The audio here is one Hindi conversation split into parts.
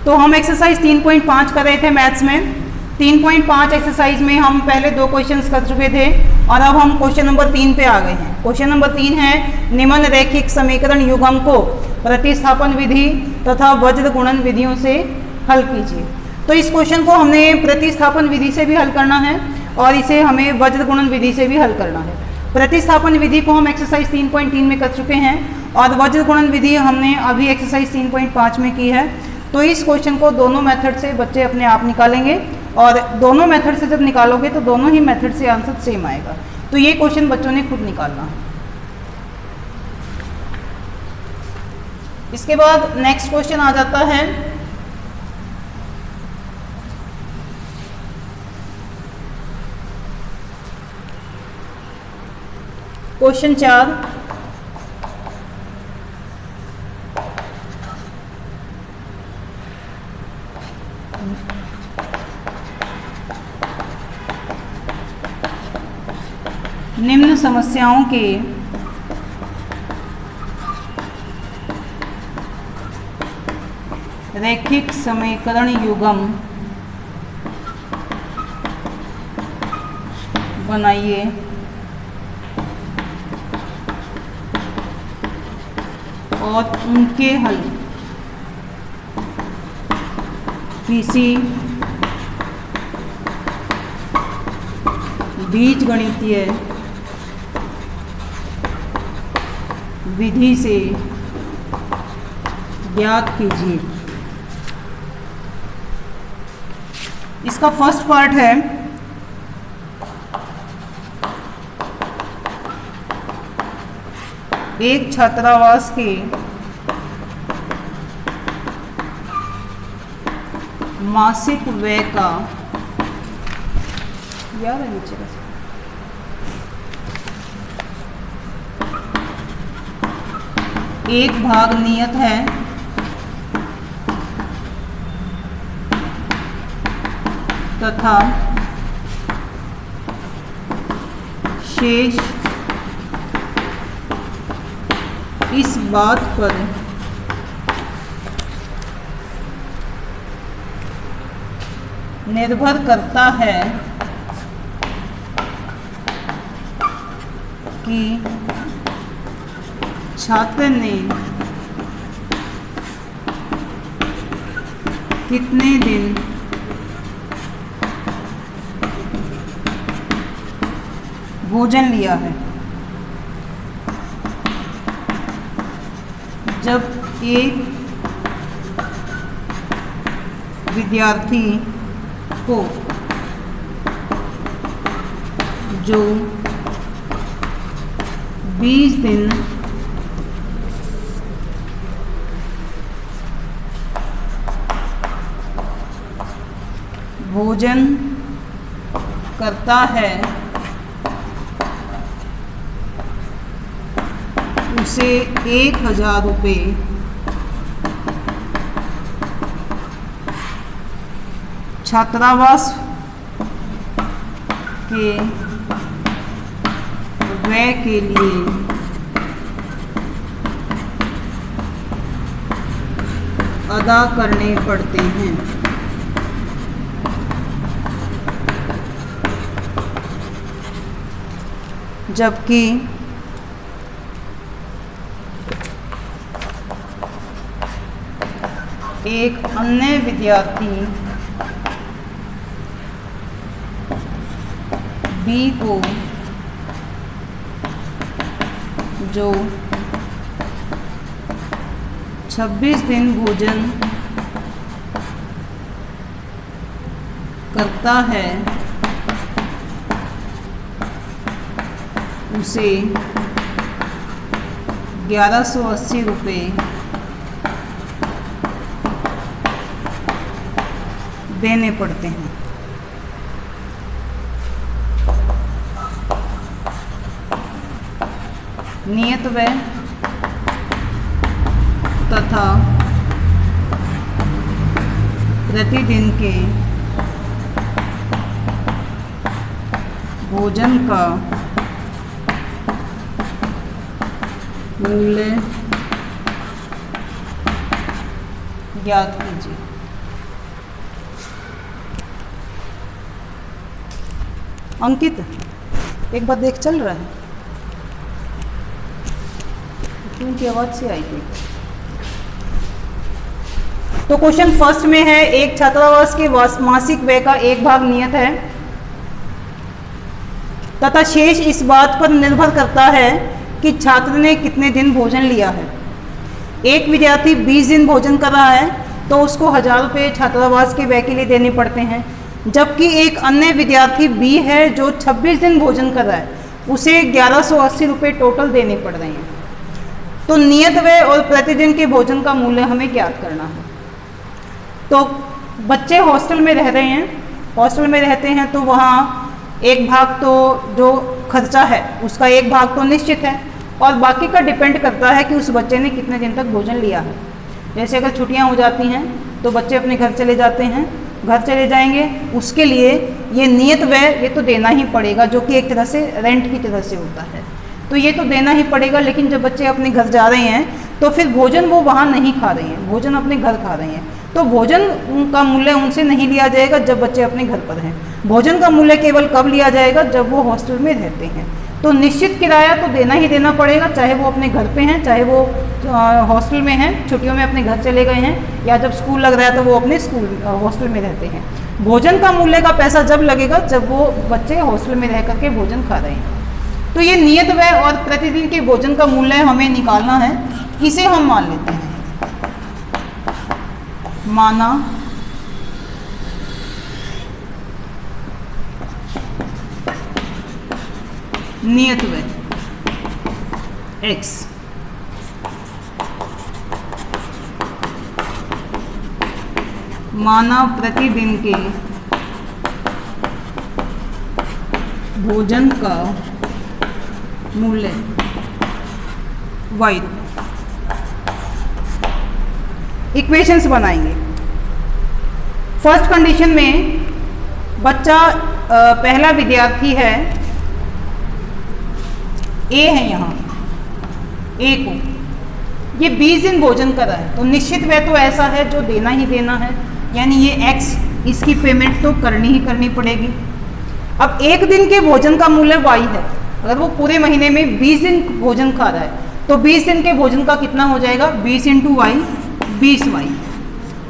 तो हम एक्सरसाइज 3.5 कर रहे थे मैथ्स में। 3.5 एक्सरसाइज में हम पहले 2 क्वेश्चंस कर चुके थे और अब हम क्वेश्चन नंबर 3 पे आ गए हैं। क्वेश्चन नंबर 3 है, निम्न रैखिक समीकरण युग्म को प्रतिस्थापन विधि तथा वज्र गुणन विधियों से हल कीजिए। तो इस क्वेश्चन को हमने प्रतिस्थापन विधि से भी हल करना है और इसे हमें वज्र गुणन विधि से भी हल करना है। प्रतिस्थापन विधि को हम एक्सरसाइज 3.3 में कर चुके हैं और वज्र गुणन विधि हमने अभी एक्सरसाइज 3.5 में की है। तो इस क्वेश्चन को दोनों मेथड से बच्चे अपने आप निकालेंगे और दोनों मेथड से जब निकालोगे तो दोनों ही मेथड से आंसर सेम आएगा। तो ये क्वेश्चन बच्चों ने खुद निकालना है। इसके बाद नेक्स्ट क्वेश्चन आ जाता है क्वेश्चन 4। निम्न समस्याओं के रैखिक समीकरण युग्म बनाइए और उनके हल किसी बीजगणितीय विधि से ज्ञात कीजिए। इसका फर्स्ट पार्ट है एक छात्रावास के मासिक व्यय का यार नीचे का एक भाग नियत है तथा शेष इस बात पर निर्भर करता है कि छात्र ने कितने दिन भोजन लिया है। जब एक विद्यार्थी को जो 20 दिन भोजन करता है उसे 1000 रुपये छात्रावास के व्यय के लिए अदा करने पड़ते हैं। जबकि एक अन्य विद्यार्थी बी को जो 26 दिन भोजन करता है उसे 1180 रुपये देने पड़ते हैं। नियत व्यय तथा प्रतिदिन के भोजन का मूल्य ज्ञात कीजिए। अंकित एक बार देख, चल रहा है क्योंकि आवाज़ से आई थी। तो क्वेश्चन फर्स्ट में है, एक छात्रावास के मासिक व्यय का एक भाग नियत है तथा शेष इस बात पर निर्भर करता है कि छात्र ने कितने दिन भोजन लिया है। एक विद्यार्थी 20 दिन भोजन कर रहा है तो उसको 1000 रुपये छात्रावास के व्यय के लिए देने पड़ते हैं, जबकि एक अन्य विद्यार्थी बी है जो 26 दिन भोजन कर रहा है, उसे 1180 रुपये टोटल देने पड़ रहे हैं। तो नियत व्यय और प्रतिदिन के भोजन का मूल्य हमें ज्ञात करना है। तो बच्चे हॉस्टल में रह रहे हैं, हॉस्टल में रहते हैं तो वहाँ एक भाग तो जो खर्चा है उसका एक भाग तो निश्चित है और बाकी का डिपेंड करता है कि उस बच्चे ने कितने दिन तक भोजन लिया है। जैसे अगर छुट्टियां हो जाती हैं तो बच्चे अपने घर चले जाते हैं, घर चले जाएंगे, उसके लिए ये नियत व्यय ये तो देना ही पड़ेगा, जो कि एक तरह से रेंट की तरह से होता है, तो ये तो देना ही पड़ेगा। लेकिन जब बच्चे अपने घर जा रहे हैं तो फिर भोजन वो वहाँ नहीं खा रहे हैं, भोजन अपने घर खा रहे हैं, तो भोजन का मूल्य उनसे नहीं लिया जाएगा जब बच्चे अपने घर पर हैं। भोजन का मूल्य केवल कब लिया जाएगा, जब वो हॉस्टल में रहते हैं। तो निश्चित किराया तो देना ही देना पड़ेगा, चाहे वो अपने घर पे हैं, चाहे वो हॉस्टल में हैं, छुट्टियों में अपने घर चले गए हैं, या जब स्कूल लग रहा है तो वो अपने स्कूल हॉस्टल में रहते हैं। भोजन का मूल्य का पैसा जब लगेगा जब वो बच्चे हॉस्टल में रह करके भोजन खा रहे हैं। तो ये नियत व्यय और प्रतिदिन के भोजन का मूल्य हमें निकालना है। इसे हम मान लेते हैं, माना नियत व्यय x, माना प्रतिदिन के भोजन का मूल्य y। इक्वेशंस बनाएंगे। फर्स्ट कंडीशन में बच्चा पहला विद्यार्थी है ए है, यहाँ ए को ये 20 दिन भोजन कर रहा है, तो निश्चित व्यय तो ऐसा है जो देना ही देना है, यानी ये x, इसकी पेमेंट तो करनी ही करनी पड़ेगी। अब एक दिन के भोजन का मूल्य y है, अगर वो पूरे महीने में 20 दिन भोजन खा रहा है तो 20 दिन के भोजन का कितना हो जाएगा, 20 × y 20y।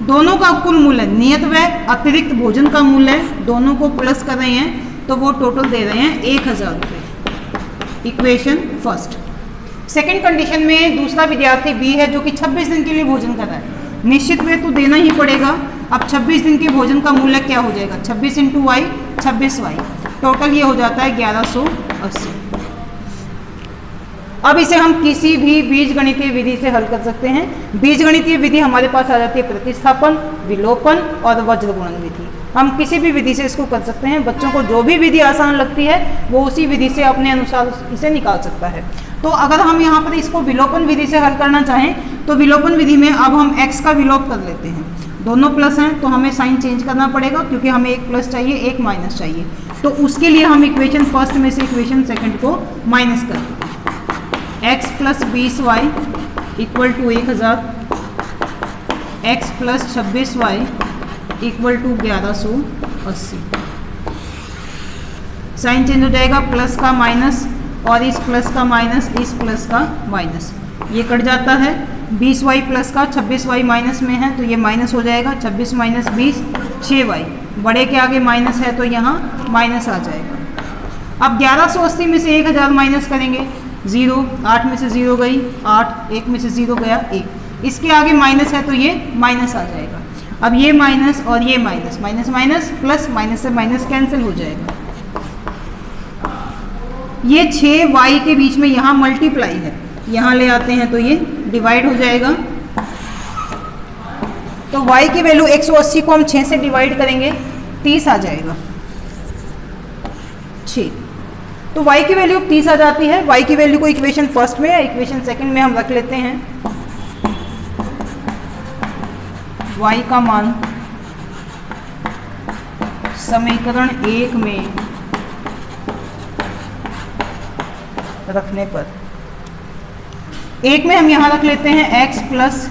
दोनों का कुल मूल्य नियत व्यय अतिरिक्त भोजन का मूल्य, दोनों को प्लस कर रहे हैं तो वो टोटल दे रहे हैं 1000 रुपये। Equation first. सेकंड कंडीशन में दूसरा विद्यार्थी बी है जो कि 26 दिन के लिए भोजन कर रहा है, निश्चित व्यय तो देना ही पड़ेगा। अब 26 दिन के भोजन का मूल्य क्या हो जाएगा, 26 × y 26y, टोटल ये हो जाता है 1180। अब इसे हम किसी भी बीजगणितीय विधि से हल कर सकते हैं। बीजगणितीय विधि हमारे पास आ जाती है प्रतिस्थापन, विलोपन और वज्रगुणन विधि। हम किसी भी विधि से इसको कर सकते हैं, बच्चों को जो भी विधि आसान लगती है वो उसी विधि से अपने अनुसार इसे निकाल सकता है। तो अगर हम यहाँ पर इसको विलोपन विधि से हल करना चाहें तो विलोपन विधि में अब हम x का विलोप कर लेते हैं। दोनों प्लस हैं तो हमें साइन चेंज करना पड़ेगा, क्योंकि हमें एक प्लस चाहिए एक माइनस चाहिए। तो उसके लिए हम इक्वेशन फर्स्ट में से इक्वेशन सेकंड को माइनस कर देते हैं। x + 20y = 1000, x + 26y = 1180। Sign change हो जाएगा, प्लस का माइनस और इस प्लस का माइनस, इस प्लस का माइनस, ये कट जाता है। 20y प्लस का 26y माइनस में है तो ये माइनस हो जाएगा, 26 - 20 6y, बड़े के आगे माइनस है तो यहाँ माइनस आ जाएगा। अब 1180 में से 1000 माइनस करेंगे, 0, 8 में से 0 गई 8, 1 में से 0 गया 1, इसके आगे माइनस है तो ये माइनस आ जाएगा। अब ये माइनस और ये minus, minus minus plus, minus से माइनस कैंसिल हो जाएगा। ये 6y के बीच में यहाँ मल्टीप्लाई है, यहाँ ले आते हैं तो ये डिवाइड हो जाएगा। तो y की वैल्यू 180 को हम 6 से डिवाइड करेंगे, 30 आ जाएगा 6। तो y की वैल्यू 30 आ जाती है। y की वैल्यू को इक्वेशन फर्स्ट में या इक्वेशन सेकंड में हम रख लेते हैं। y का मान समीकरण 1 में रखने पर, 1 में हम यहाँ रख लेते हैं x +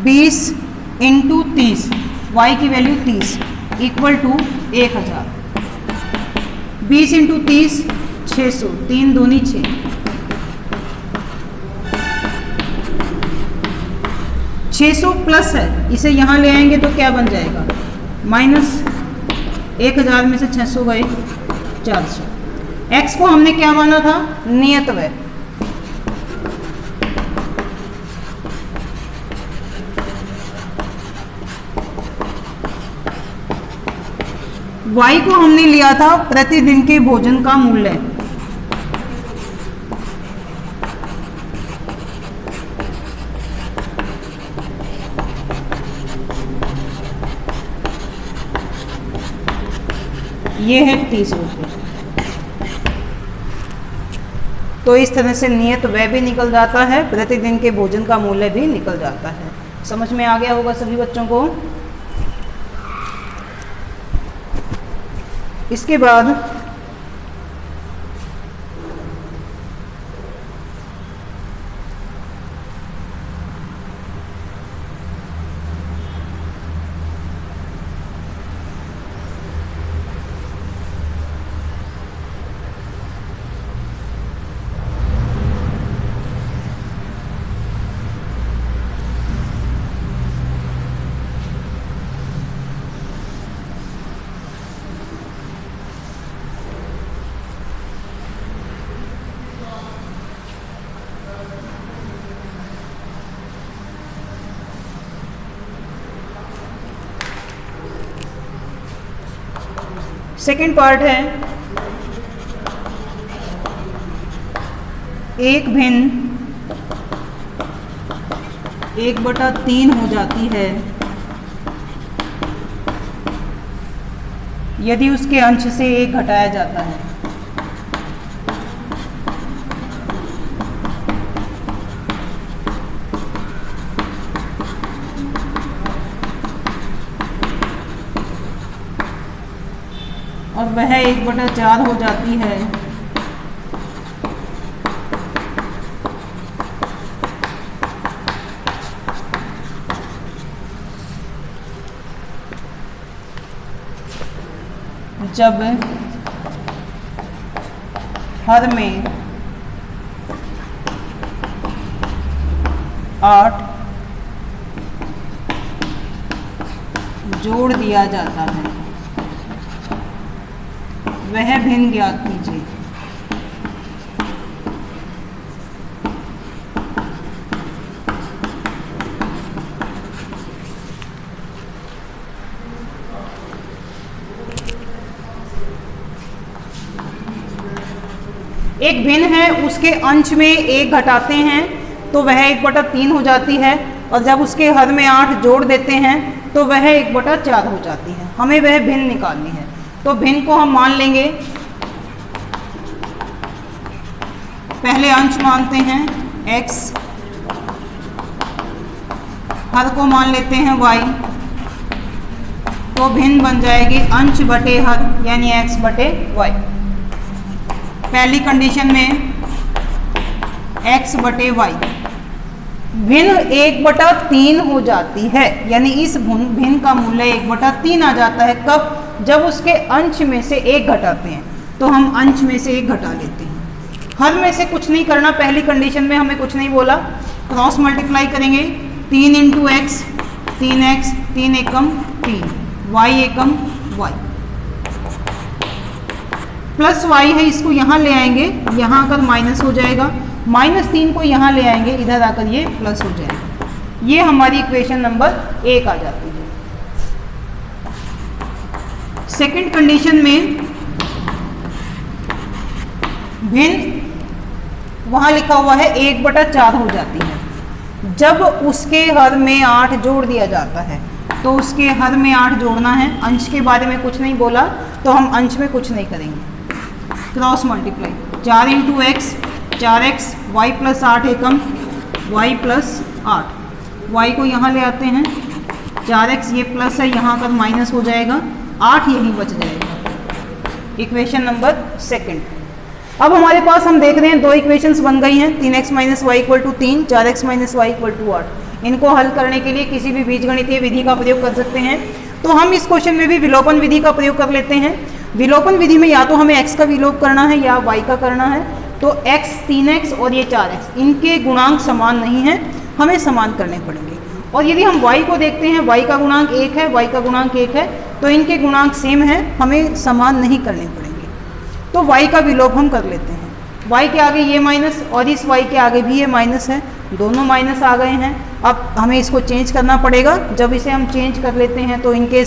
20 × 30, y की वैल्यू 30 = 1000। 20 इंटू 30 600, 3 दूनी 6, 600 प्लस है, इसे यहाँ ले आएंगे तो क्या बन जाएगा, माइनस 1000 में से 600 गए 400। x को हमने क्या माना था, नियत व्यय। y को हमने लिया था प्रतिदिन के भोजन का मूल्य। ये है 30 रुपये। तो इस तरह से नियत व्यय भी निकल जाता है, प्रतिदिन के भोजन का मूल्य भी निकल जाता है। समझ में आ गया होगा सभी बच्चों को। इसके बाद सेकंड पार्ट है, एक भिन्न 1/3 हो जाती है यदि उसके अंश से 1 घटाया जाता है। और वह 1/4 हो जाती है जब हर में 8 जोड़ दिया जाता है। वह भिन्न ज्ञात कीजिए। एक भिन्न है, उसके अंश में 1 घटाते हैं तो वह 1/3 हो जाती है, और जब उसके हर में 8 जोड़ देते हैं तो वह 1/4 हो जाती है। हमें वह भिन्न निकालनी है। तो भिन्न को हम मान लेंगे, पहले अंश मानते हैं x, हर को मान लेते हैं y, तो भिन्न बन जाएगी अंश बटे हर यानी x बटे y। पहली कंडीशन में x बटे y, भिन्न 1/3 हो जाती है, यानी इस भिन्न का मूल्य 1/3 आ जाता है। कब? जब उसके अंश में से 1 घटाते हैं। तो हम अंश में से 1 घटा लेते हैं। हर में से कुछ नहीं करना, पहली कंडीशन में हमें कुछ नहीं बोला, क्रॉस मल्टीप्लाई करेंगे। 3 इंटू एक्स 3x, 3 एकम 3, y एकम y, प्लस y है, इसको यहाँ ले आएंगे, यहाँ आकर माइनस हो जाएगा, -3 को यहाँ ले आएंगे, इधर आकर ये प्लस हो जाएगा। ये हमारी इक्वेशन नंबर 1 आ जाती है। सेकंड कंडीशन में भिन्न वहाँ लिखा हुआ है 1/4 हो जाती है। जब उसके हर में 8 जोड़ दिया जाता है, तो उसके हर में 8 जोड़ना है। अंश के बारे में कुछ नहीं बोला, तो हम अंश में कुछ नहीं करेंगे। Cross multiply, 4 into x 4x, y plus 8 एकम y प्लस 8, y को यहाँ ले आते हैं, 4x ये प्लस है, यहाँ पर माइनस हो जाएगा, 8 यहीं बच जाएगा। Equation number second. अब हमारे पास हम देख रहे हैं 2 इक्वेशंस बन गई हैं, 3x minus Y equal to 3, 4x minus Y equal to 8। इनको हल करने के लिए किसी भी बीजगणितीय विधि का प्रयोग कर सकते हैं। तो हम इस क्वेश्चन में भी विलोपन विधि का प्रयोग कर लेते हैं। विलोपन विधि में या तो हमें x का विलोप करना है या y का करना है। तो x 3x और ये 4x इनके गुणांक समान नहीं हैं, हमें समान करने पड़ेंगे। और यदि हम y को देखते हैं, y का गुणांक 1 है, y का गुणांक 1 है, तो इनके गुणांक सेम है, हमें समान नहीं करने पड़ेंगे। तो y का विलोप हम कर लेते हैं। y के आगे ये माइनस और इस y के आगे भी ये माइनस है, दोनों माइनस आ गए हैं। अब हमें इसको चेंज करना पड़ेगा। जब इसे हम चेंज कर लेते हैं तो इनके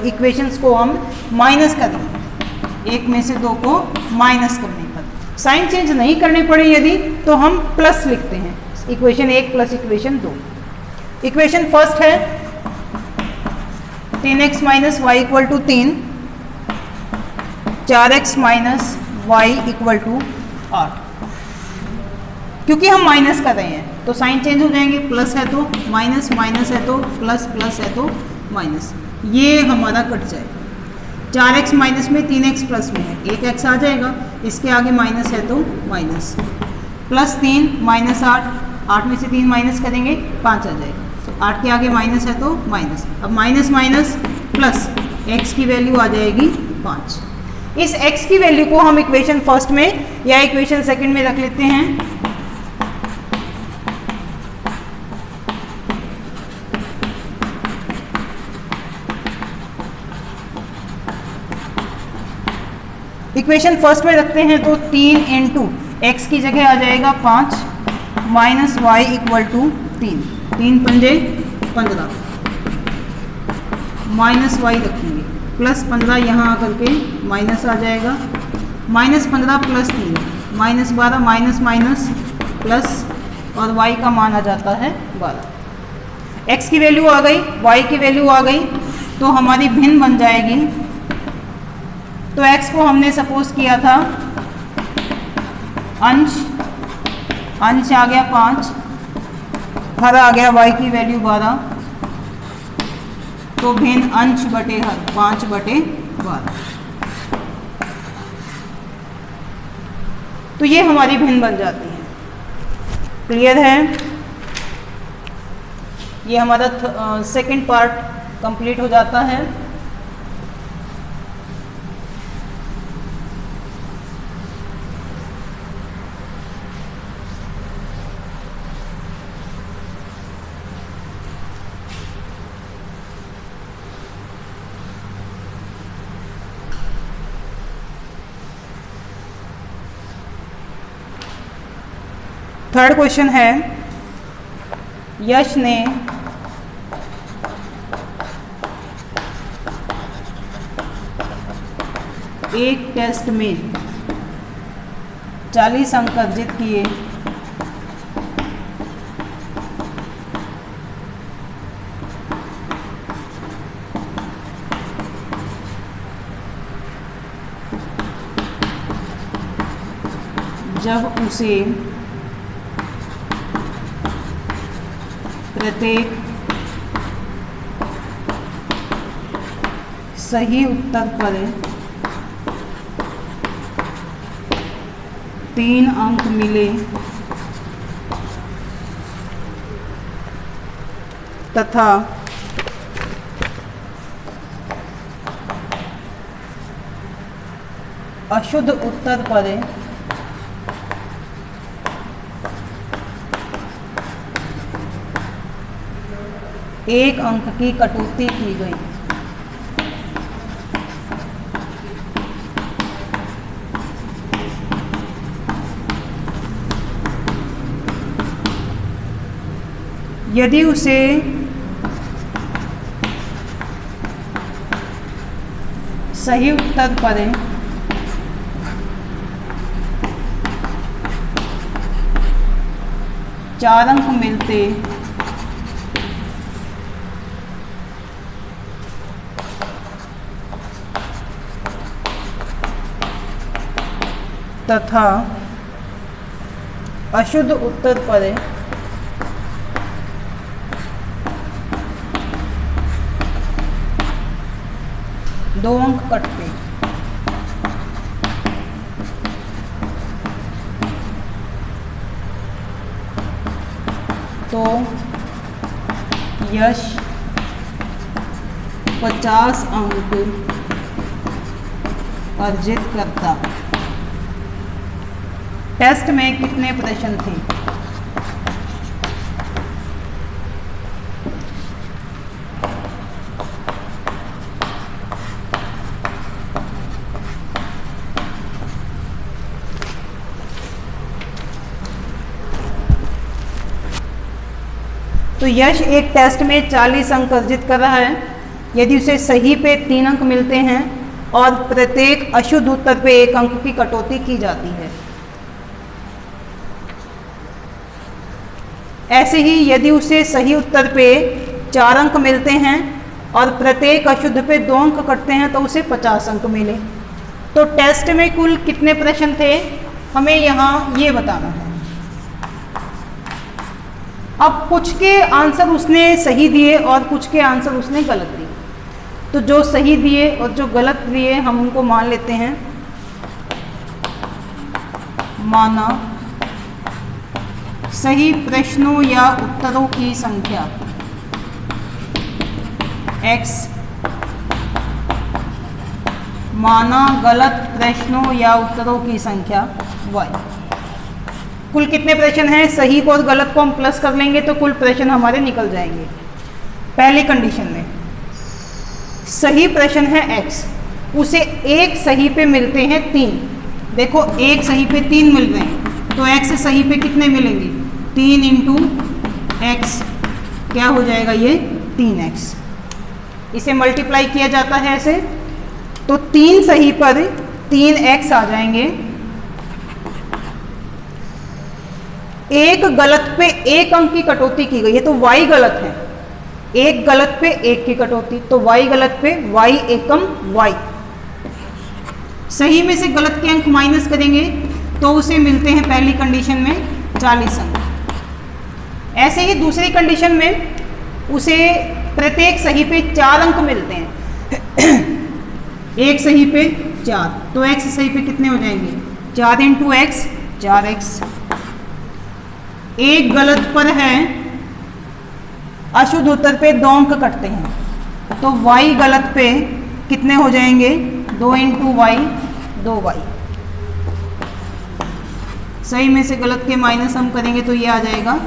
इक्वेशंस को हम माइनस कर लेंगे, एक में से दो को माइनस करने पर। साइन चेंज नहीं करने पड़े यदि, तो हम प्लस लिखते हैं, equation 1 plus equation 2। Equation first है 3x minus Y equal to 3, 4x minus Y equal to 8। क्योंकि हम माइनस कर रहे हैं तो साइन चेंज हो जाएंगे, प्लस है तो माइनस, माइनस है तो प्लस, प्लस है तो माइनस, ये हमारा कट जाएगा। 4x माइनस में 3x प्लस में है, एक x आ जाएगा, इसके आगे माइनस है तो माइनस, प्लस 3 माइनस 8, 8 में से 3 माइनस करेंगे 5 आ जाएगा, 8 के आगे माइनस है तो माइनस। अब माइनस माइनस प्लस, x की वैल्यू आ जाएगी 5। इस x की वैल्यू को हम इक्वेशन फर्स्ट में या इक्वेशन सेकंड में रख लेते हैं। इक्वेशन फर्स्ट में रखते हैं तो 3 इंटू एक्स की जगह आ जाएगा 5 माइनस वाई इक्वल टू 3, 3 पंजे 15 माइनस वाई रखेंगे, प्लस 15 यहाँ आकर के माइनस आ जाएगा, minus 15 plus 3 minus 12, minus minus plus, और y का मान आ जाता है 12। x की वैल्यू आ गई, y की वैल्यू आ गई, तो हमारी भिन्न बन जाएगी। तो x को हमने सपोज किया था अंश, अंश आ गया 5, हर आ गया y की वैल्यू 12, तो भिन्न अंश बटे हर 5 बटे 12। तो ये हमारी भिन्न बन जाती है। क्लियर है? ये हमारा सेकंड पार्ट कंप्लीट हो जाता है। थर्ड क्वेश्चन है, यश ने एक टेस्ट में 40 अंक अर्जित किए, जब उसे प्रत्येक सही उत्तर पर 3 अंक मिले तथा अशुद्ध उत्तर पर 1 अंक की कटौती की गई। यदि उसे सही उत्तर पर 4 अंक मिलते तथा अशुद्ध उत्तर पर 2 अंक कटते, तो यश 50 अंक अर्जित करता। टेस्ट में कितने प्रश्न थे? तो यश एक टेस्ट में 40 अंक अर्जित कर रहा है। यदि उसे सही पे 3 अंक मिलते हैं और प्रत्येक अशुद्ध उत्तर पे 1 अंक की कटौती की जाती है। ऐसे ही यदि उसे सही उत्तर पे 4 अंक मिलते हैं और प्रत्येक अशुद्ध पे 2 अंक कटते हैं तो उसे 50 अंक मिले। तो टेस्ट में कुल कितने प्रश्न थे, हमें यहाँ ये बताना है। अब कुछ के आंसर उसने सही दिए और कुछ के आंसर उसने गलत दिए। तो जो सही दिए और जो गलत दिए हम उनको मान लेते हैं। माना सही प्रश्नों या उत्तरों की संख्या x, माना गलत प्रश्नों या उत्तरों की संख्या y। कुल कितने प्रश्न हैं? सही को और गलत को हम प्लस कर लेंगे तो कुल प्रश्न हमारे निकल जाएंगे। पहली कंडीशन में सही प्रश्न है x, उसे एक सही पे मिलते हैं 3। देखो एक सही पे 3 मिल रहे हैं तो x सही पे कितने मिलेंगे? 3 इंटू एक्स क्या हो जाएगा? ये 3x। इसे मल्टीप्लाई किया जाता है ऐसे, तो 3 सही पर 3x आ जाएंगे। एक गलत पे 1 अंक की कटौती की गई है तो y गलत है। एक गलत पे 1 की कटौती, तो y गलत पे y एकम y। सही में से गलत के अंक माइनस करेंगे तो उसे मिलते हैं पहली कंडीशन में 40 अंक। ऐसे ही दूसरी कंडीशन में उसे प्रत्येक सही पे 4 अंक मिलते हैं। एक सही पे 4, तो x सही पे कितने हो जाएंगे? 4 इंटू एक्स 4x। एक गलत पर है, अशुद्ध उत्तर पे 2 अंक कटते हैं तो y गलत पे कितने हो जाएंगे? 2 इंटू वाई 2y। सही में से गलत के माइनस हम करेंगे तो ये आ जाएगा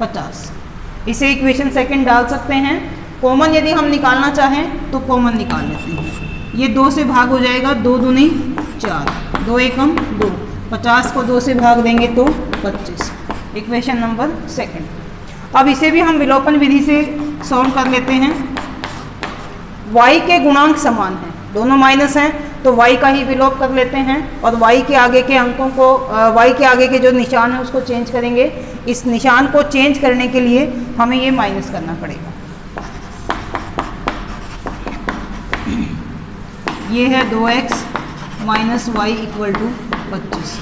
50। इसे इक्वेशन सेकंड डाल सकते हैं। कॉमन यदि हम निकालना चाहें तो कॉमन निकाल लेते हैं। ये 2 से भाग हो जाएगा, 2 दूनी 4, 2 एकम 2, 50 को 2 से भाग देंगे तो 25। Equation number second. अब इसे भी हम विलोपन विधि से सॉल्व कर लेते हैं। y के गुणांक समान हैं, दोनों माइनस हैं तो y का ही विलोप कर लेते हैं और y के आगे के अंकों को y के आगे के जो निशान है उसको चेंज करेंगे। इस निशान को चेंज करने के लिए हमें ये माइनस करना पड़ेगा। ये है 2x minus Y equal to 25।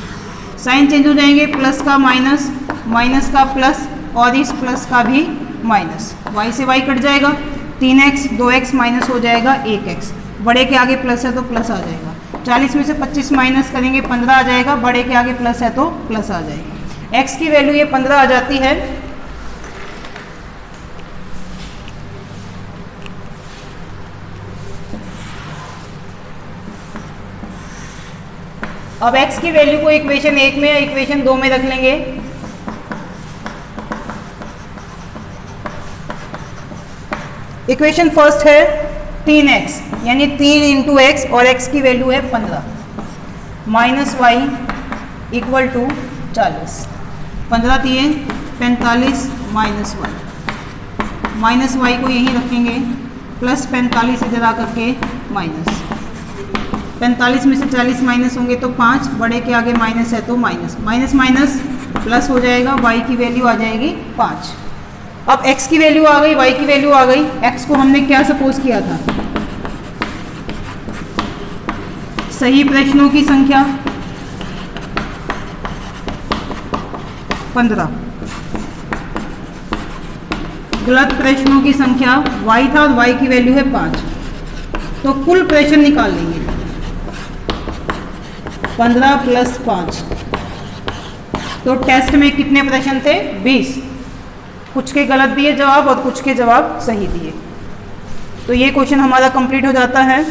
Sign change हो जाएंगे, प्लस का माइनस, माइनस का प्लस और इस प्लस का भी माइनस। y से y कट जाएगा, 3x 2x माइनस हो जाएगा 1x। बड़े के आगे प्लस है तो प्लस आ जाएगा। 40 में से 25 माइनस करेंगे 15 आ जाएगा, बड़े के आगे प्लस है तो प्लस आ जाएगा। x की वैल्यू ये 15 आ जाती है। अब x की वैल्यू को इक्वेशन 1 में या इक्वेशन 2 में रख लेंगे। इक्वेशन फर्स्ट है 3x यानी 3 इंटू एक्स और x की वैल्यू है 15 माइनस वाई इक्वल टू 40। 15 दिए 45 माइनस वाई, माइनस वाई को यहीं रखेंगे, प्लस 45 इधर आकर के माइनस 45 में से 40 माइनस होंगे तो 5, बड़े के आगे माइनस है तो माइनस, माइनस माइनस प्लस हो जाएगा, y की वैल्यू आ जाएगी 5। अब x की वैल्यू आ गई, y की वैल्यू आ गई। x को हमने क्या सपोज किया था? सही प्रश्नों की संख्या 15, गलत प्रश्नों की संख्या y था और y की वैल्यू है 5। तो कुल प्रश्न निकाल लेंगे 15 प्लस 5। तो टेस्ट में कितने प्रश्न थे? 20। कुछ के गलत दिए जवाब और कुछ के जवाब सही दिए। तो ये क्वेश्चन हमारा कंप्लीट हो जाता है।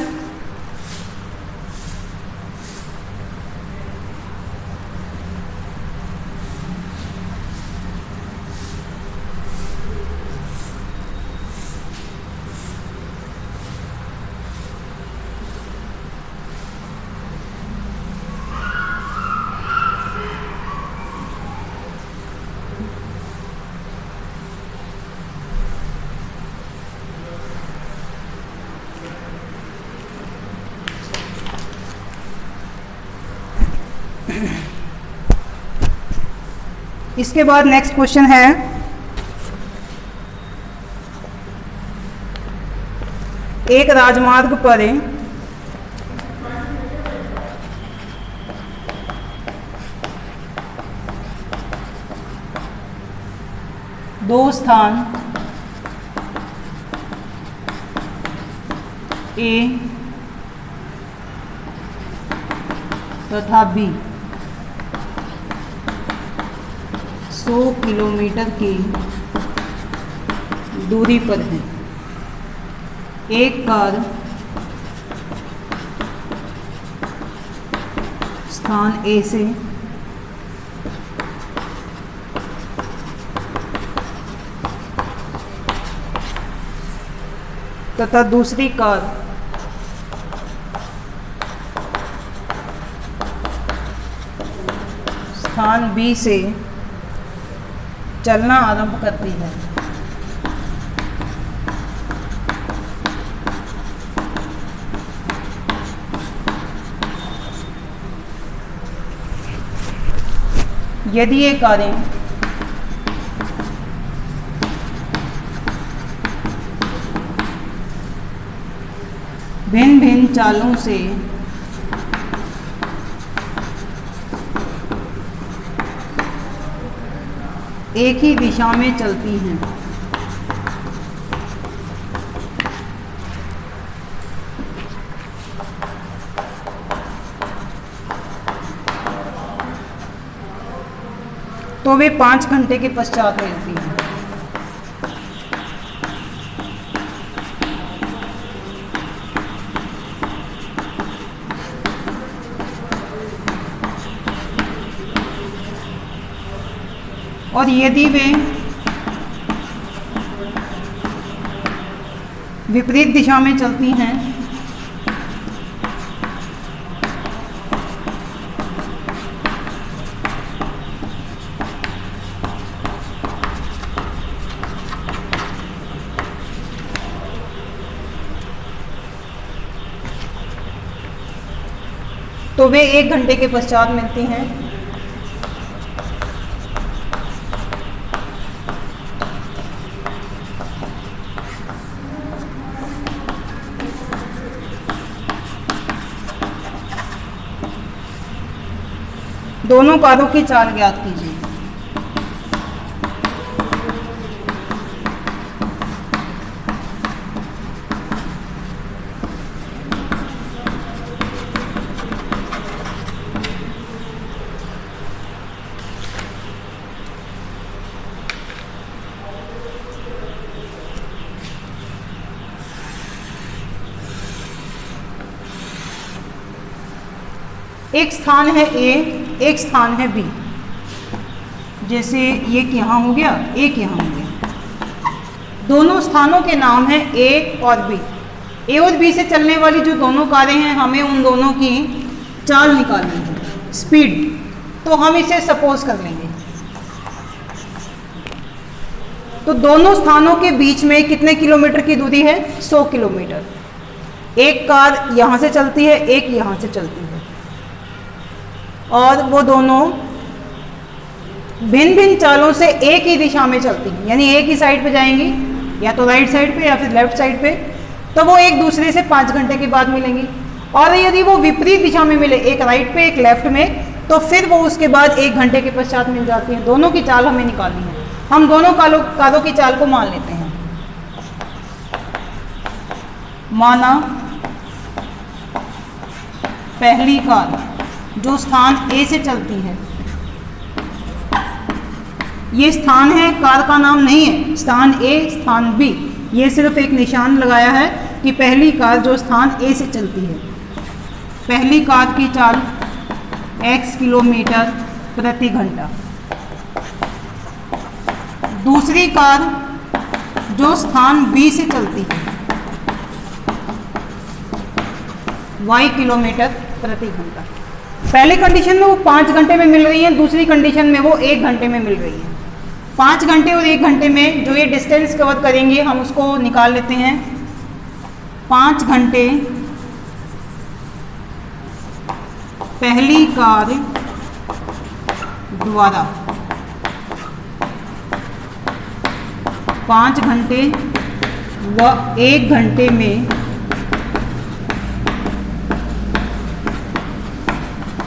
इसके बाद नेक्स्ट क्वेश्चन है एक राजमार्ग पर दो स्थान ए तथा बी 100 किलोमीटर की दूरी पर है। एक कार स्थान ए से तथा दूसरी कार स्थान बी से चलना आरंभ करती है। यदि ये कारें भिन्न भिन्न चालों से एक ही दिशा में चलती हैं, तो वे 5 घंटे के पश्चात मिलती हैं। और यदि वे विपरीत दिशा में चलती हैं तो वे 1 घंटे के पश्चात मिलती हैं। दोनों कारों की चाल ज्ञात कीजिए। एक स्थान है ए, एक स्थान है बी। जैसे एक यहाँ हो गया, एक यहाँ हो गया। दोनों स्थानों के नाम हैं ए और बी। ए और बी से चलने वाली जो दोनों कारें हैं, हमें उन दोनों की चाल निकालनी है, स्पीड। तो हम इसे सपोज कर लेंगे। तो दोनों स्थानों के बीच में कितने किलोमीटर की दूरी है? 100 किलोमीटर। एक कार यहाँ से चलती है, एक यहाँ से चलती है, और वो दोनों भिन्न भिन्न चालों से एक ही दिशा में चलती हैं, यानी एक ही साइड पे जाएंगी, या तो राइट साइड पे या फिर लेफ्ट साइड पे। तो वो एक दूसरे से 5 घंटे के बाद मिलेंगी। और यदि वो विपरीत दिशा में मिले, एक राइट पे एक लेफ्ट में, तो फिर वो उसके बाद 1 घंटे के पश्चात मिल जाती हैं। दोनों की चाल हमें निकालनी है। हम दोनों कारों की चाल को मान लेते हैं। माना पहली कार जो स्थान ए से चलती है, ये स्थान है, कार का नाम नहीं है, स्थान ए स्थान बी। ये सिर्फ एक निशान लगाया है कि पहली कार जो स्थान ए से चलती है। पहली कार की चाल x किलोमीटर प्रति घंटा। दूसरी कार जो स्थान बी से चलती है, y किलोमीटर प्रति घंटा। पहली कंडीशन में वो 5 घंटे में मिल रही है, दूसरी कंडीशन में वो 1 घंटे में मिल रही है। 5 घंटे और 1 घंटे में जो ये डिस्टेंस कवर करेंगे, हम उसको निकाल लेते हैं। 5 घंटे पहली कार द्वारा 5 घंटे व 1 घंटे में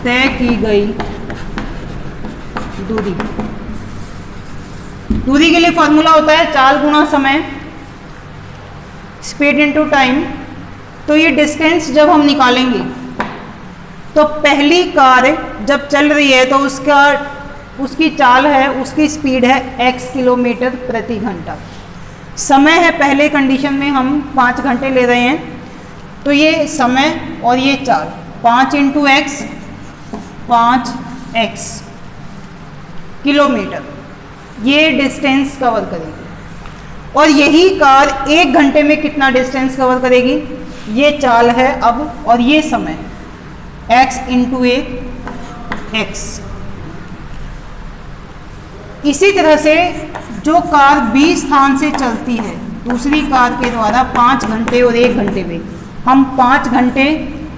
तय की गई दूरी। दूरी के लिए फॉर्मूला होता है चाल गुणा समय, स्पीड इनटू टाइम। तो ये डिस्टेंस जब हम निकालेंगे तो पहली कार जब चल रही है तो उसकी चाल है, उसकी स्पीड है x किलोमीटर प्रति घंटा। समय है पहले कंडीशन में हम 5 घंटे ले रहे हैं, तो ये समय और ये चाल 5 × x 5x किलोमीटर, ये डिस्टेंस कवर करेगी। और यही कार 1 घंटे में कितना डिस्टेंस कवर करेगी, ये चाल है अब, और ये समय x × x। इसी तरह से जो कार B स्थान से चलती है दूसरी कार के द्वारा 5 घंटे और 1 घंटे में, हम 5 घंटे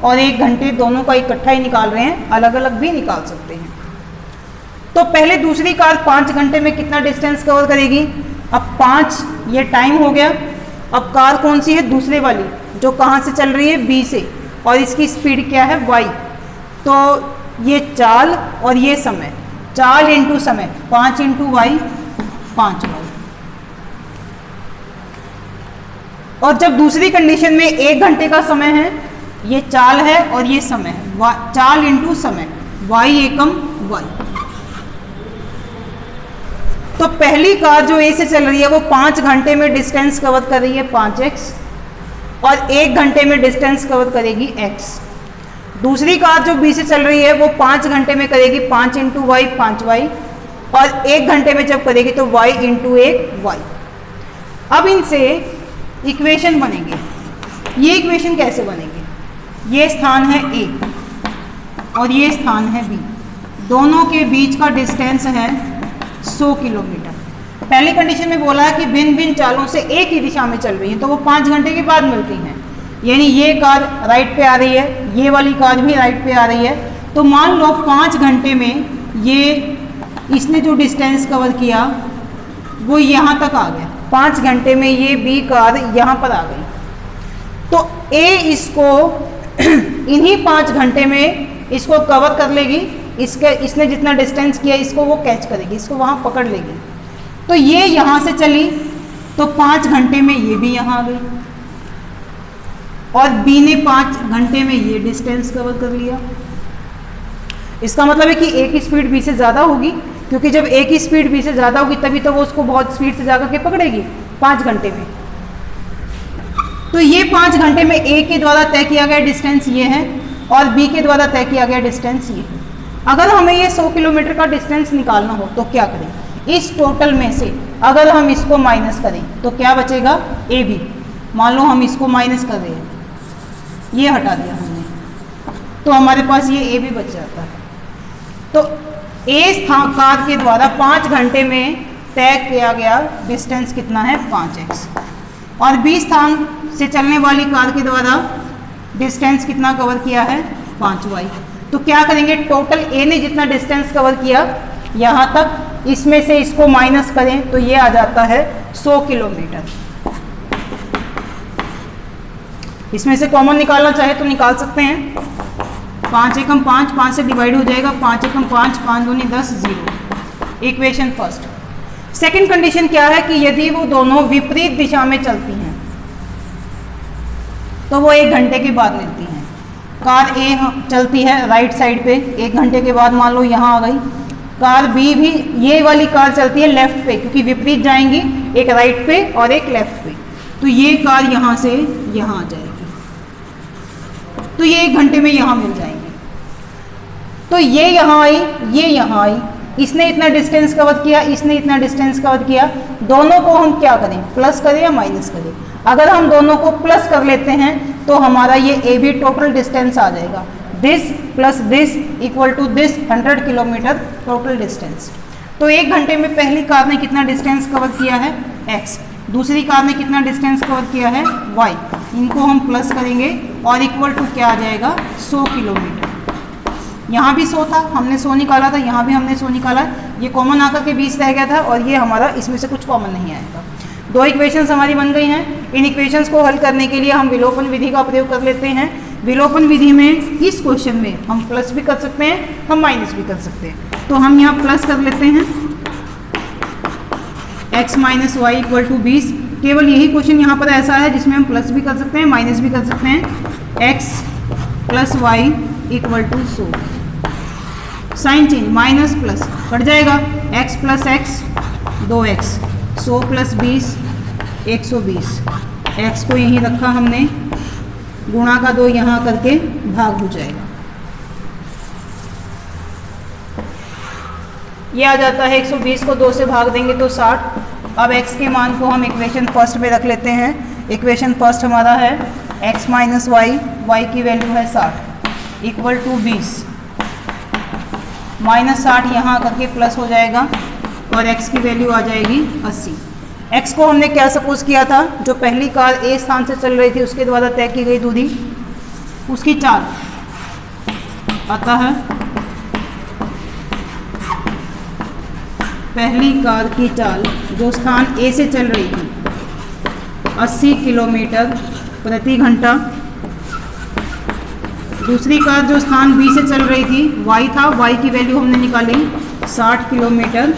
और 1 घंटे दोनों का इकट्ठा ही निकाल रहे हैं, अलग अलग भी निकाल सकते हैं। तो पहले दूसरी कार 5 घंटे में कितना डिस्टेंस कवर करेगी, अब 5 ये टाइम हो गया। अब कार कौन सी है, दूसरे वाली जो कहाँ से चल रही है, B से, और इसकी स्पीड क्या है, y। तो ये चाल और ये समय, चाल इंटू समय 5 × y 5y। और जब दूसरी कंडीशन में 1 घंटे का समय है, ये चाल है और ये समय है, चाल इंटू समय y एकम y। तो पहली कार जो A से चल रही है वो 5 घंटे में डिस्टेंस कवर कर रही है 5x, और 1 घंटे में डिस्टेंस कवर करेगी x। दूसरी कार जो B से चल रही है वो 5 घंटे में करेगी 5 × y 5y, और 1 घंटे में जब करेगी तो y × 1 y। अब इनसे इक्वेशन बनेंगे। ये इक्वेशन कैसे बनेंगे, ये स्थान है A और ये स्थान है B, दोनों के बीच का डिस्टेंस है 100 किलोमीटर। पहली कंडीशन में बोला है कि भिन्न भिन्न चालों से एक ही दिशा में चल रही है, तो वो 5 घंटे के बाद मिलती हैं। यानी ये कार राइट पे आ रही है, ये वाली कार भी राइट पे आ रही है। तो मान लो 5 घंटे में ये इसने जो डिस्टेंस कवर किया वो यहाँ तक आ गया, 5 घंटे में ये B कार यहाँ पर आ गई। तो A इसको इन्हीं 5 घंटे में इसको कवर कर लेगी, इसने जितना डिस्टेंस किया इसको वो कैच करेगी, इसको वहाँ पकड़ लेगी। तो ये यहाँ से चली तो 5 घंटे में ये भी यहाँ आ गई, और B ने 5 घंटे में ये डिस्टेंस कवर कर लिया। इसका मतलब है कि A की स्पीड B से ज़्यादा होगी, क्योंकि जब A की स्पीड B से ज़्यादा होगी तभी तो वो उसको बहुत स्पीड से जाकर के पकड़ेगी 5 घंटे में। तो ये 5 घंटे में A के द्वारा तय किया गया डिस्टेंस ये है, और B के द्वारा तय किया गया डिस्टेंस ये है। अगर हमें ये 100 किलोमीटर का डिस्टेंस निकालना हो तो क्या करें, इस टोटल में से अगर हम इसको माइनस करें तो क्या बचेगा, AB। मान लो हम इसको माइनस कर रहे हैं, ये हटा दिया हमने, तो हमारे पास ये AB बच जाता है। तो A कार के द्वारा 5 घंटे में तय किया गया डिस्टेंस कितना है, 5x, और B स्थान से चलने वाली कार के द्वारा डिस्टेंस कितना कवर किया है, 5y। तो क्या करेंगे, टोटल A ने जितना डिस्टेंस कवर किया यहाँ तक, इसमें से इसको माइनस करें तो ये आ जाता है 100 किलोमीटर। इसमें से कॉमन निकालना चाहे तो निकाल सकते हैं। 5 एकम 5, 5 से डिवाइड हो जाएगा, 5 एकम 5, 5 दूनी 10, 0। Equation first. सेकंड कंडीशन क्या है कि यदि वो दोनों विपरीत दिशा में चलती हैं तो वो 1 घंटे के बाद मिलती हैं। कार A चलती है राइट साइड पे, 1 घंटे के बाद मान लो यहाँ आ गई। कार B भी, ये वाली कार चलती है लेफ्ट पे, क्योंकि विपरीत जाएंगी, एक राइट पे और एक लेफ्ट पे। तो ये कार यहाँ से यहाँ आ जाएगी, तो ये 1 घंटे में यहाँ मिल जाएंगे। तो ये यहाँ आई, ये यहाँ आई, इसने इतना डिस्टेंस कवर किया, इसने इतना डिस्टेंस कवर किया। दोनों को हम क्या करें, प्लस करें या माइनस करें। अगर हम दोनों को प्लस कर लेते हैं तो हमारा ये AB टोटल डिस्टेंस आ जाएगा, this plus this equal to this 100 kilometre total distance. तो 1 घंटे में पहली कार ने कितना डिस्टेंस कवर किया है, x, दूसरी कार ने कितना डिस्टेंस कवर किया है, y। इनको हम प्लस करेंगे और इक्वल टू क्या आ जाएगा, 100 किलोमीटर। यहाँ भी 100 था, हमने 100 निकाला था, यहाँ भी हमने 100 निकाला, ये कॉमन आकर के 20 रह गया था, और ये हमारा इसमें से कुछ कॉमन नहीं आएगा। दो इक्वेशंस हमारी बन गई हैं। इन इक्वेशंस को हल करने के लिए हम विलोपन विधि का प्रयोग कर लेते हैं। विलोपन विधि में इस क्वेश्चन में हम प्लस भी कर सकते हैं, हम माइनस भी कर सकते हैं। तो हम यहाँ प्लस कर लेते हैं x minus Y equal to 20। केवल यही क्वेश्चन यहाँ पर ऐसा है जिसमें हम प्लस भी कर सकते हैं, माइनस भी कर सकते हैं। x plus Y equal to 100। Sign change, minus plus cut जाएगा, x plus X 2x, 100 plus 20 120। x को यहीं रखा हमने, गुणा का 2 यहाँ करके भाग हो जाएगा। ये आ जाता है 120 को 2 से भाग देंगे तो 60। अब x के मान को हम इक्वेशन फर्स्ट में रख लेते हैं। इक्वेशन फर्स्ट हमारा है x माइनस वाई, वाई की वैल्यू है 60 इक्वल टू 20 माइनस 60 यहाँ करके प्लस हो जाएगा और x की वैल्यू आ जाएगी 80। x को हमने क्या सपोज किया था, जो पहली कार a स्थान से चल रही थी उसके द्वारा तय की गई दूरी, उसकी चाल। अतः पहली कार की चाल जो स्थान a से चल रही थी 80 किलोमीटर प्रति घंटा। दूसरी कार जो स्थान b से चल रही थी y था, y की वैल्यू हमने निकाली 60 किलोमीटर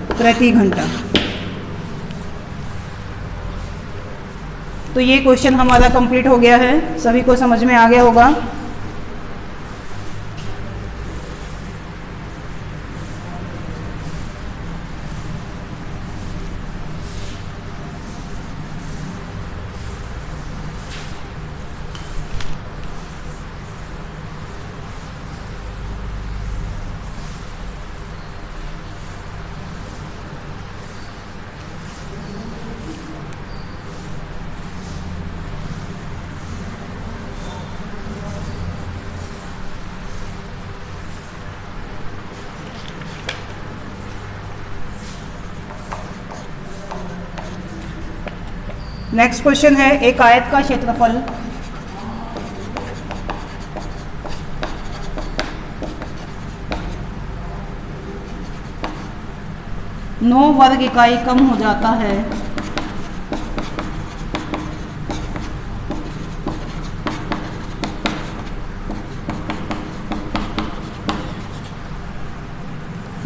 प्रति घंटा। तो ये क्वेश्चन हमारा कंप्लीट हो गया है, सभी को समझ में आ गया होगा। नेक्स्ट क्वेश्चन है, एक आयत का क्षेत्रफल 9 वर्ग इकाई कम हो जाता है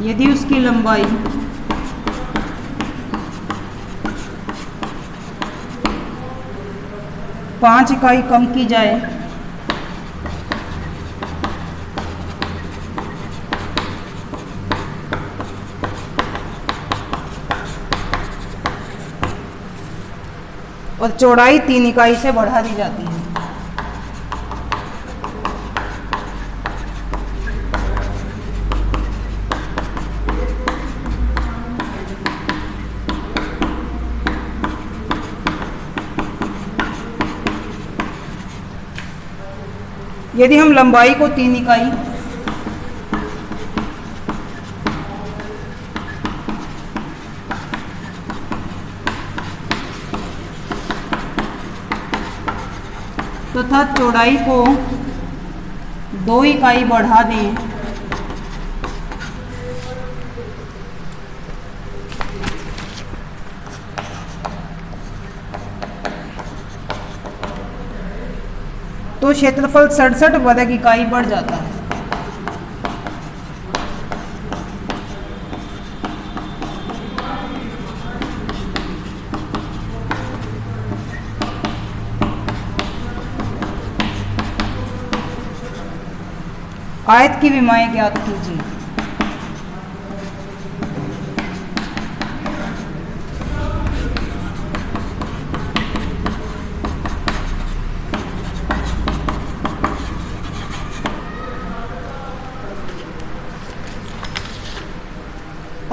यदि उसकी लंबाई 5 इकाई कम की जाए और चौड़ाई 3 इकाई से बढ़ा दी जाती है। यदि हम लंबाई को 3 इकाई तथा चौड़ाई को 2 इकाई बढ़ा दें तो क्षेत्रफल 67 वर्ग इकाई बढ़ जाता है। आयत की विमाएं ज्ञात कीजिए।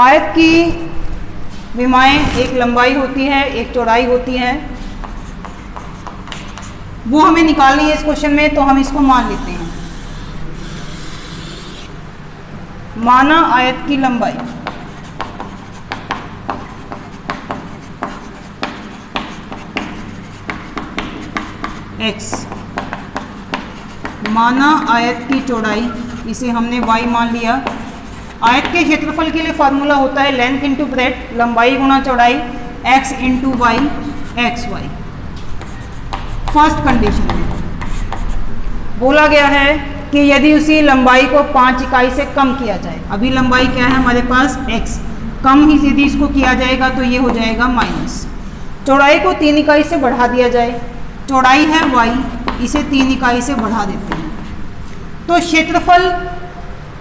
आयत की विमाएं एक लंबाई होती है, एक चौड़ाई होती है, वो हमें निकालनी है इस क्वेश्चन में, तो हम इसको मान लेते हैं। माना आयत की लंबाई x, माना आयत की चौड़ाई, इसे हमने y मान लिया। आयत के क्षेत्रफल के लिए फार्मूला होता है लेंथ इंटू ब्रेड्थ, लंबाई गुणा चौड़ाई। x into Y X Y. First condition में बोला गया है कि यदि उसी लंबाई को 5 इकाई से कम किया जाए, अभी लंबाई क्या है हमारे पास x, कम ही यदि इसको किया जाएगा तो ये हो जाएगा माइनस। चौड़ाई को 3 इकाई से बढ़ा दिया जाए, चौड़ाई है y, इसे 3 इकाई से बढ़ा देते हैं, तो क्षेत्रफल,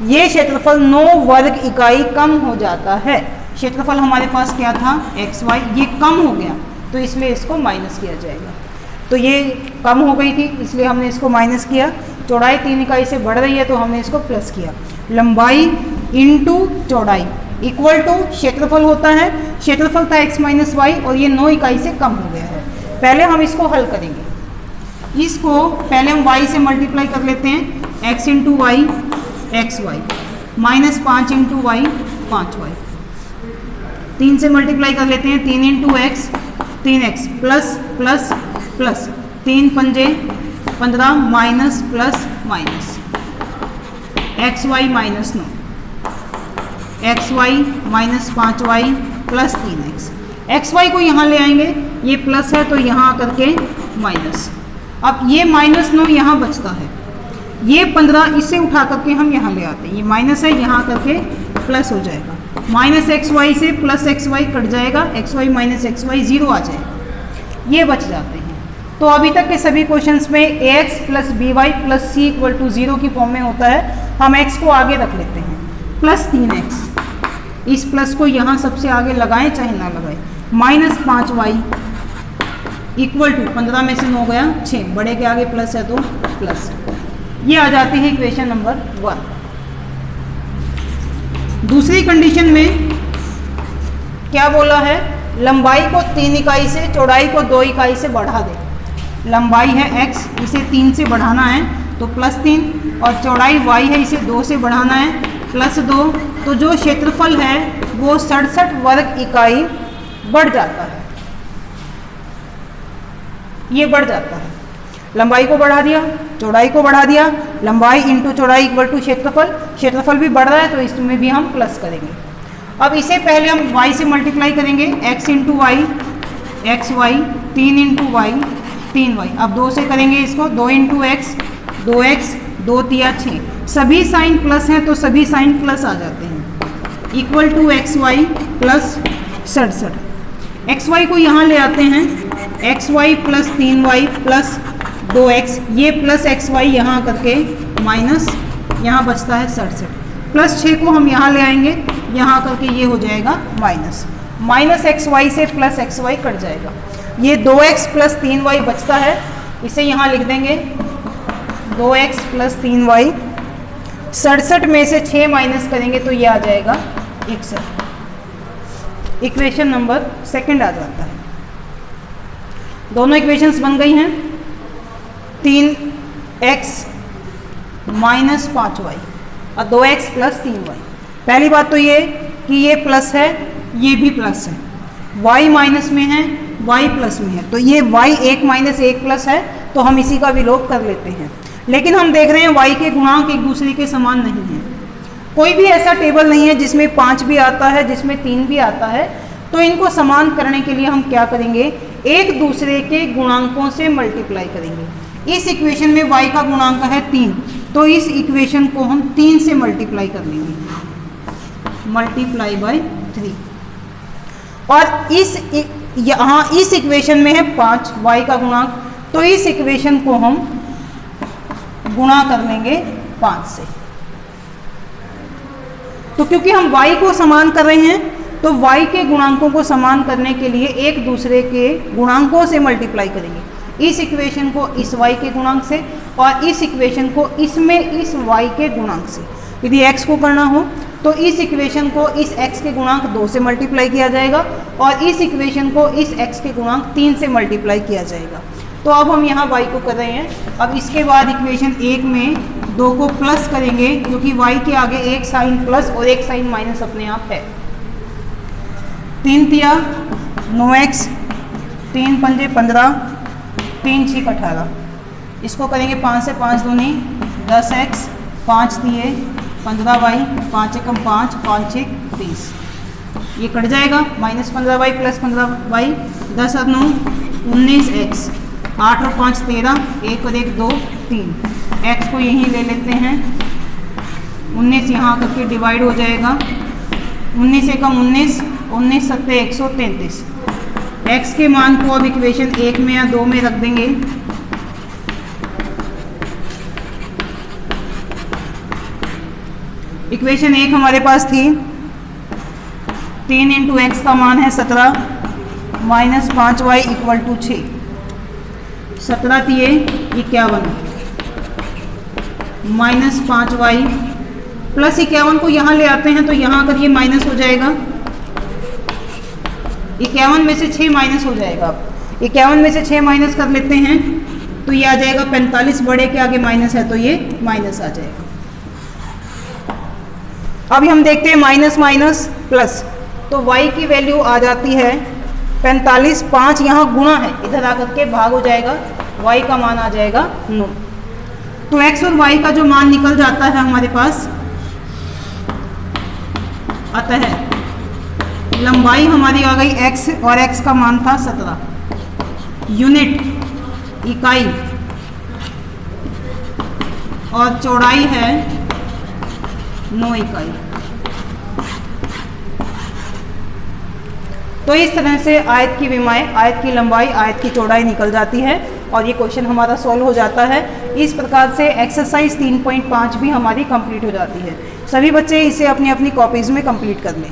ये क्षेत्रफल 9 वर्ग इकाई कम हो जाता है। क्षेत्रफल हमारे पास क्या था एक्स वाई, ये कम हो गया तो इसलिए इसको माइनस किया जाएगा। तो ये कम हो गई थी इसलिए हमने इसको माइनस किया। चौड़ाई 3 इकाई से बढ़ रही है तो हमने इसको प्लस किया। लंबाई इंटू चौड़ाई इक्वल टू क्षेत्रफल होता है, क्षेत्रफल था x माइनस वाई और ये 9 इकाई से कम हो गया है। पहले हम इसको हल करेंगे, इसको पहले हम y से मल्टीप्लाई कर लेते हैं, x into Y X Y minus 5 into Y 5y, 3 से मल्टीप्लाई कर लेते हैं, 3 into X 3x plus plus plus 3 पंजे 15 minus plus minus X Y minus 9, X Y minus 5y plus 3x। X Y को यहाँ ले आएंगे, ये प्लस है तो यहाँ आकर के माइनस। अब ये माइनस 9 यहाँ बचता है, ये 15 इसे उठा करके हम यहाँ ले आते हैं, ये माइनस है यहाँ करके प्लस हो जाएगा। माइनस एक्स वाई से प्लस एक्स वाई कट जाएगा, X Y minus X Y 0 आ जाएगा, ये बच जाते हैं। तो अभी तक के सभी क्वेश्चंस में ax plus B Y plus C equal to 0 की फॉर्म में होता है। हम x को आगे रख लेते हैं, प्लस 3x, इस प्लस को यहाँ सबसे आगे लगाएं चाहे ना लगाएं, माइनस 5y इक्वल टू 15 में से 9 गया 6, बड़े के आगे प्लस है तो प्लस। ये आ जाती है इक्वेशन नंबर 1। दूसरी कंडीशन में क्या बोला है, लंबाई को 3 इकाई से चौड़ाई को 2 इकाई से बढ़ा दे। लंबाई है x, इसे 3 से बढ़ाना है तो प्लस 3, और चौड़ाई y है, इसे 2 से बढ़ाना है प्लस 2। तो जो क्षेत्रफल है वो 67 वर्ग इकाई बढ़ जाता है, ये बढ़ जाता है। लंबाई को बढ़ा दिया, चौड़ाई को बढ़ा दिया, लंबाई इंटू चौड़ाई इक्वल टू क्षेत्रफल, क्षेत्रफल भी बढ़ रहा है तो इसमें भी हम प्लस करेंगे। अब इसे पहले हम y से मल्टीप्लाई करेंगे, x into Y X Y 3 into Y 3y। अब 2 से करेंगे इसको, 2 इंटू एक्स 2x 2 तिया 6, सभी साइन प्लस हैं तो सभी साइन प्लस आ जाते हैं, equal to X Y plus 67। X Y को यहाँ ले आते हैं, x Y plus 3y plus 2x, ये प्लस एक्स वाई यहाँ करके माइनस, यहाँ बचता है 67, प्लस 6 को हम यहाँ ले आएंगे, यहाँ करके ये हो जाएगा माइनस, माइनस एक्स वाई से प्लस एक्स वाई कट जाएगा, ये 2x प्लस 3y बचता है, इसे यहाँ लिख देंगे 2x प्लस 3y। 67 में से 6 माइनस करेंगे तो ये आ जाएगा 61। इक्वेशन नंबर 2 आ जाता है। दोनों इक्वेशंस बन गई हैं, 3x माइनस 5y और 2x प्लस 3y। पहली बात तो ये कि ये प्लस है, ये भी प्लस है, y माइनस में है, y प्लस में है, तो ये y 1 माइनस 1 प्लस है तो हम इसी का विलोप कर लेते हैं। लेकिन हम देख रहे हैं y के गुणांक एक दूसरे के समान नहीं है, कोई भी ऐसा टेबल नहीं है जिसमें 5 भी आता है, जिसमें 3 भी आता है। तो इनको समान करने के लिए हम क्या करेंगे, एक दूसरे के गुणांकों से मल्टीप्लाई करेंगे। इस इक्वेशन में y का गुणांक है 3, तो इस इक्वेशन को हम 3 से मल्टीप्लाई कर लेंगे, मल्टीप्लाई बाय 3। और यहाँ इस इक्वेशन में है 5 y का गुणांक, तो इस इक्वेशन को हम गुणा कर लेंगे 5 से। तो क्योंकि हम y को समान कर रहे हैं तो y के गुणांकों को समान करने के लिए एक दूसरे के गुणांकों से मल्टीप्लाई करेंगे। इस इक्वेशन को इस y के गुणांक से और इस इक्वेशन को इसमें इस y के गुणांक से। यदि x को करना हो तो इस इक्वेशन को इस x के गुणांक 2 से मल्टीप्लाई किया जाएगा और इस इक्वेशन को इस x के गुणांक 3 से मल्टीप्लाई किया जाएगा। तो अब हम यहाँ y को कर रहे हैं। अब इसके बाद इक्वेशन 1 में 2 को प्लस करेंगे क्योंकि y के आगे एक साइन प्लस और एक साइन माइनस अपने आप है। 3 तिया 9x, 3 पंजे 15, 3 छीक 18। इसको करेंगे 5 से 5 दूनी 10x, 5 तिये 15y, 5 एकम 5, 5 छीक 30। ये कट जाएगा, -15y + 15y, 10 और 9 19x, 8 और 5 13, 1 और 1 2 3, x को यहीं ले लेते हैं, 19 यहाँ करके डिवाइड हो जाएगा, 19 से कम 19, 19 सत्ते 133। x के मान को अब इक्वेशन 1 में या 2 में रख देंगे। इक्वेशन 1 हमारे पास थी 3 × x का मान है 17 - 5y = 6, 17 दिए 51 -5y प्लस 51 को यहाँ ले आते हैं तो यहाँ अगर ये माइनस हो जाएगा, 51 में से 6 माइनस हो जाएगा। 51 में से 6 माइनस कर लेते हैं तो ये आ जाएगा 45, बड़े के आगे माइनस है तो ये माइनस आ जाएगा। अभी हम देखते हैं माइनस माइनस प्लस, तो y की वैल्यू आ जाती है 45, 5 यहाँ गुणा है, इधर आकर के भाग हो जाएगा, y का मान आ जाएगा 9। तो x और y का जो मान निकल जाता है हमारे पास, अतः लंबाई हमारी आ गई x और x का मान था 17, यूनिट इकाई और चौड़ाई है 9 इकाई। तो इस तरह से आयत की विमाएं, आयत की लंबाई, आयत की चौड़ाई निकल जाती है और ये क्वेश्चन हमारा सॉल्व हो जाता है। इस प्रकार से एक्सरसाइज 3.5 भी हमारी कंप्लीट हो जाती है। सभी बच्चे इसे अपनी अपनी कॉपीज़ में कंप्लीट कर लें।